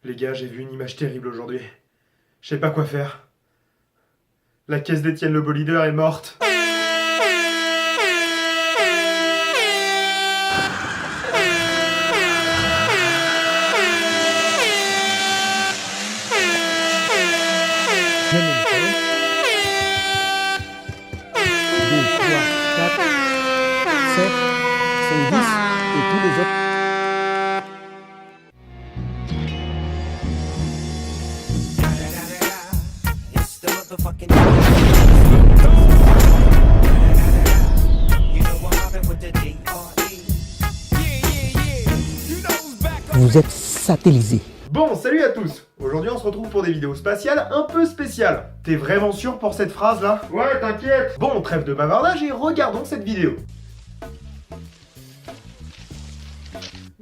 Les gars, j'ai vu une image terrible aujourd'hui. Je sais pas quoi faire. La caisse d'Étienne le Bolideur est morte. Et tous les autres. Vous êtes satellisés. Bon, salut à tous. Aujourd'hui, on se retrouve pour des vidéos spatiales un peu spéciales. T'es vraiment sûr pour cette phrase-là? Ouais, t'inquiète. Bon, trêve de bavardage et regardons cette vidéo.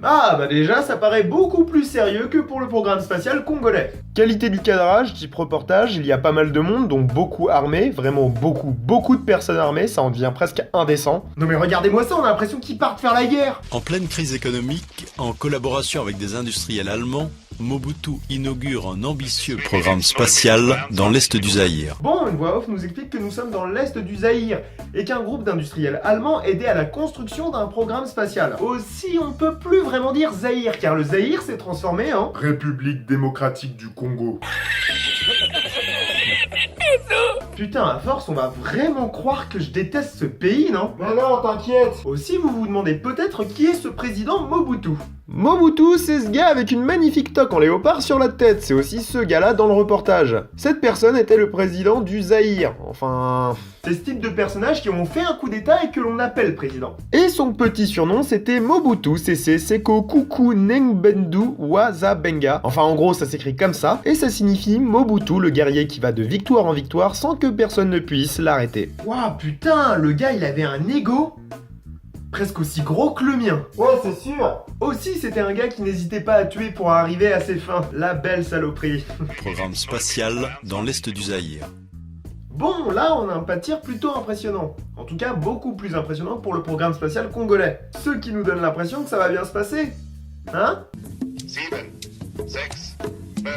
Ah, bah déjà, ça paraît beaucoup plus sérieux que pour le programme spatial congolais. Qualité du cadrage, type reportage, il y a pas mal de monde, donc beaucoup armés, vraiment beaucoup de personnes armées, ça en devient presque indécent. Non mais regardez-moi ça, on a l'impression qu'ils partent faire la guerre. En pleine crise économique, en collaboration avec des industriels allemands, Mobutu inaugure un ambitieux programme spatial dans l'est du Zaïre. Bon, une voix off nous explique que nous sommes dans l'est du Zaïre et qu'un groupe d'industriels allemands aidait à la construction d'un programme spatial. Aussi, on peut plus vraiment dire Zaïre, car le Zaïre s'est transformé en République démocratique du Congo. Putain, à force, on va vraiment croire que je déteste ce pays, non? Mais non, t'inquiète. Aussi, vous vous demandez peut-être qui est ce président Mobutu. Mobutu, c'est ce gars avec une magnifique toque en léopard sur la tête. C'est aussi ce gars-là dans le reportage. Cette personne était le président du Zaïre. Enfin... c'est ce type de personnages qui ont fait un coup d'état et que l'on appelle président. Et son petit surnom, c'était Mobutu Sese Seko Kuku Nengbendu Wazabenga. Enfin, en gros, ça s'écrit comme ça. Et ça signifie Mobutu, le guerrier qui va de victoire en victoire sans que personne ne puisse l'arrêter. Waouh, putain, le gars, il avait un ego presque aussi gros que le mien. Ouais, c'est sûr. Aussi, c'était un gars qui n'hésitait pas à tuer pour arriver à ses fins. La belle saloperie. Programme spatial dans l'est du Zaïre. Bon, là, on a un pas de tir plutôt impressionnant. En tout cas, beaucoup plus impressionnant pour le programme spatial congolais. Ce qui nous donne l'impression que ça va bien se passer. Hein? 7, 6, 5,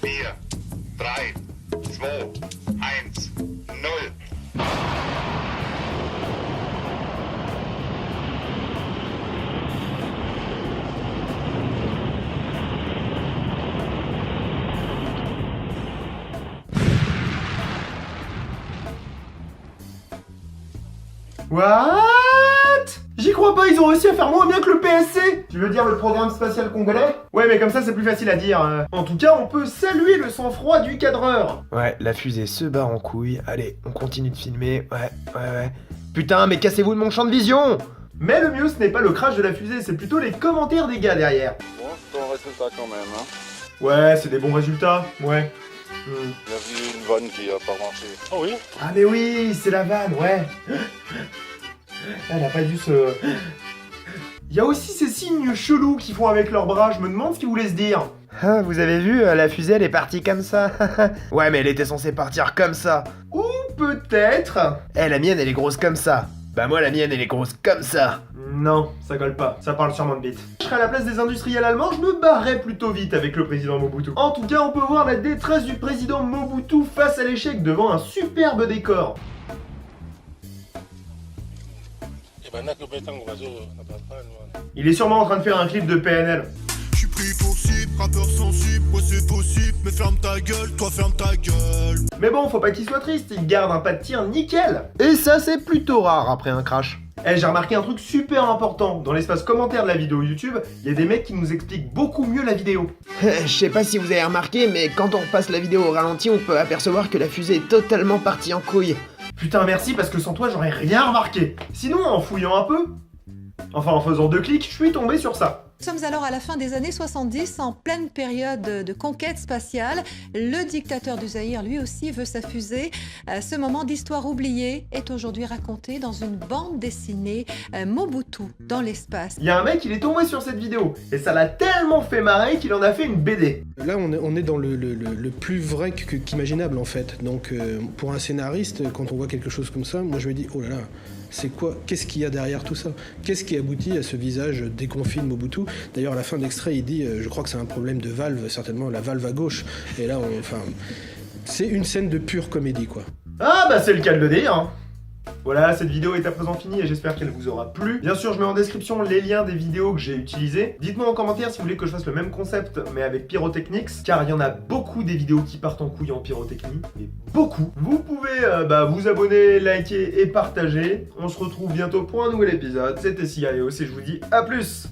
4, 3, 2, 1, 0. What? J'y crois pas, ils ont réussi à faire moins bien que le PSC. Tu veux dire le programme spatial congolais? Ouais, mais comme ça c'est plus facile à dire. En tout cas, on peut saluer le sang-froid du cadreur. Ouais, la fusée se barre en couille. Allez, on continue de filmer. Ouais. Putain, mais cassez-vous de mon champ de vision. Mais le mieux, ce n'est pas le crash de la fusée, c'est plutôt les commentaires des gars derrière. Bon, c'est bon résultat quand même, hein. Ouais, c'est des bons résultats, ouais. Il y a vu une vanne qui a pas marché. Oh oui? Ah mais oui, c'est la vanne, ouais. Elle a pas dû se... Il y a aussi ces signes chelous qu'ils font avec leurs bras, je me demande ce qu'ils voulaient se dire. Ah, vous avez vu, la fusée elle est partie comme ça. Ouais, mais elle était censée partir comme ça. Ou peut-être... La mienne elle est grosse comme ça. Bah moi la mienne elle est grosse comme ça. Non, ça colle pas, ça parle sûrement de bite. Je serais à la place des industriels allemands, je me barrerais plutôt vite avec le président Mobutu. En tout cas, on peut voir la détresse du président Mobutu face à l'échec devant un superbe décor. Il est sûrement en train de faire un clip de PNL. Je suis pris pour cible, rappeur sensible, ouais c'est possible, mais ferme ta gueule, toi ferme ta gueule. Mais bon, faut pas qu'il soit triste, il garde un pas de tir nickel. Et ça c'est plutôt rare après un crash. J'ai remarqué un truc super important. Dans l'espace commentaire de la vidéo YouTube, il y a des mecs qui nous expliquent beaucoup mieux la vidéo. Je sais pas si vous avez remarqué, mais quand on passe la vidéo au ralenti, on peut apercevoir que la fusée est totalement partie en couille. Putain merci, parce que sans toi j'aurais rien remarqué. Sinon, en fouillant un peu, enfin en faisant 2 clics, je suis tombé sur ça. Nous sommes alors à la fin des années 70, en pleine période de conquête spatiale. Le dictateur du Zaïre, lui aussi, veut sa fusée. Ce moment d'histoire oubliée est aujourd'hui raconté dans une bande dessinée Mobutu dans l'espace. Il y a un mec, il est tombé sur cette vidéo, et ça l'a tellement fait marrer qu'il en a fait une BD. Là, on est dans le plus vrai qu'imaginable, en fait. Donc, pour un scénariste, quand on voit quelque chose comme ça, moi je me dis, oh là là, C'est quoi? Qu'est-ce qu'il y a derrière tout ça? Qu'est-ce qui aboutit à ce visage déconfit de Mobutu? D'ailleurs, à la fin de l'extrait, il dit je crois que c'est un problème de valve, certainement la valve à gauche. Et là, c'est une scène de pure comédie, quoi. Ah bah c'est le cas de le dire, hein. Voilà, cette vidéo est à présent finie et j'espère qu'elle vous aura plu. Bien sûr, je mets en description les liens des vidéos que j'ai utilisées. Dites-moi en commentaire si vous voulez que je fasse le même concept, mais avec Pyrotechnics, car il y en a beaucoup des vidéos qui partent en couille en pyrotechnie, et beaucoup. Vous pouvez vous abonner, liker et partager. On se retrouve bientôt pour un nouvel épisode. C'était CIO et je vous dis à plus.